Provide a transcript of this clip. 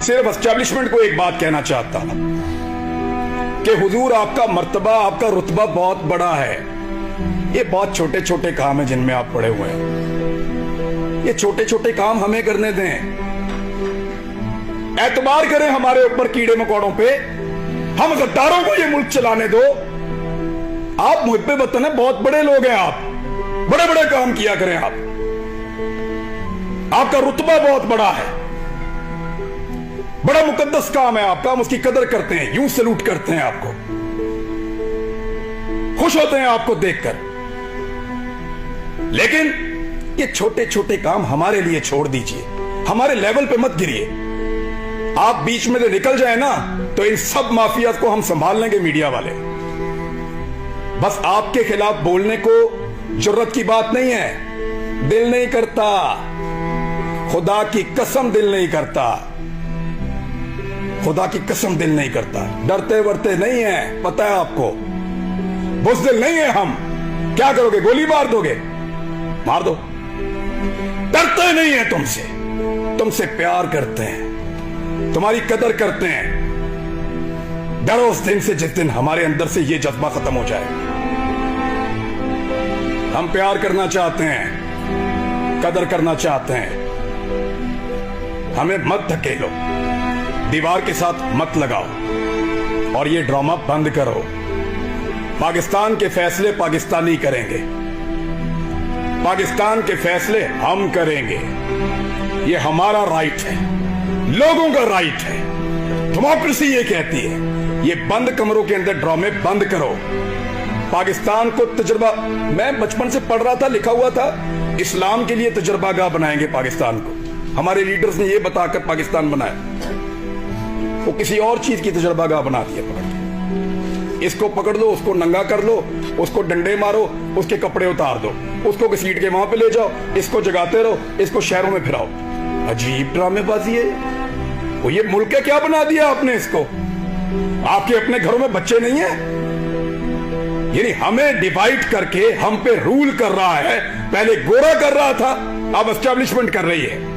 सिर्फ एस्टेब्लिशमेंट को एक बात कहना चाहता हूं कि हुजूर आपका मर्तबा, आपका रुतबा बहुत बड़ा है। ये बहुत छोटे छोटे काम है जिनमें आप पड़े हुए हैं। ये छोटे छोटे काम हमें करने दें। एतबार करें हमारे ऊपर कीड़े मकोड़ों पे। हम गद्दारों को ये मुल्क चलाने दो। आप मुहिब्बे वतन है, बहुत बड़े लोग हैं आप, बड़े बड़े काम किया करें आप। आपका रुतबा बहुत बड़ा है, बड़ा मुकद्दस काम है आपका। हम उसकी कदर करते हैं, यूं सलूट करते हैं आपको, खुश होते हैं आपको देखकर। लेकिन ये छोटे छोटे काम हमारे लिए छोड़ दीजिए, हमारे लेवल पे मत गिरिए। आप बीच में से निकल जाए ना तो इन सब माफिया को हम संभाल लेंगे, मीडिया वाले। बस आपके खिलाफ बोलने को जुर्रत की बात नहीं है, दिल नहीं करता, खुदा की कसम दिल नहीं करता, खुदा की कसम दिल नहीं करता। डरते वरते नहीं है, पता है आपको, बुज़दिल नहीं है हम। क्या करोगे, गोली मार दोगे, मार दो। डरते नहीं है तुमसे, तुमसे प्यार करते हैं, तुम्हारी कदर करते हैं। डरो उस दिन से जिस दिन हमारे अंदर से ये जज्बा खत्म हो जाए। हम प्यार करना चाहते हैं, कदर करना चाहते हैं। हमें मत धकेलो, दीवार के साथ मत लगाओ और ये ड्रामा बंद करो। पाकिस्तान के फैसले पाकिस्तानी करेंगे, पाकिस्तान के फैसले हम करेंगे। ये हमारा राइट है, लोगों का राइट है। डेमोक्रेसी ये कहती है। ये बंद कमरों के अंदर ड्रामे बंद करो। पाकिस्तान को तजुर्बा, मैं बचपन से पढ़ रहा था, लिखा हुआ था, इस्लाम के लिए तजुर्बागाह बनाएंगे पाकिस्तान को। हमारे लीडर्स ने ये बताकर पाकिस्तान बनाया, वो किसी और चीज की तजुर्बागाह बना दिया। पकड़ के इसको पकड़ लो, उसको नंगा कर लो, उसको डंडे मारो, उसके कपड़े उतार दो, उसको घसीट के वहां पे ले जाओ, इसको जगाते रहो, इसको शहरों में फिराओ। अजीब ड्रामेबाजी है। वो ये मुल्क क्या बना दिया आपने इसको। आपके अपने घरों में बच्चे नहीं है, यानी हमें डिवाइड करके हम पे रूल कर रहा है। पहले गोरा कर रहा था, अब एस्टेब्लिशमेंट कर रही है।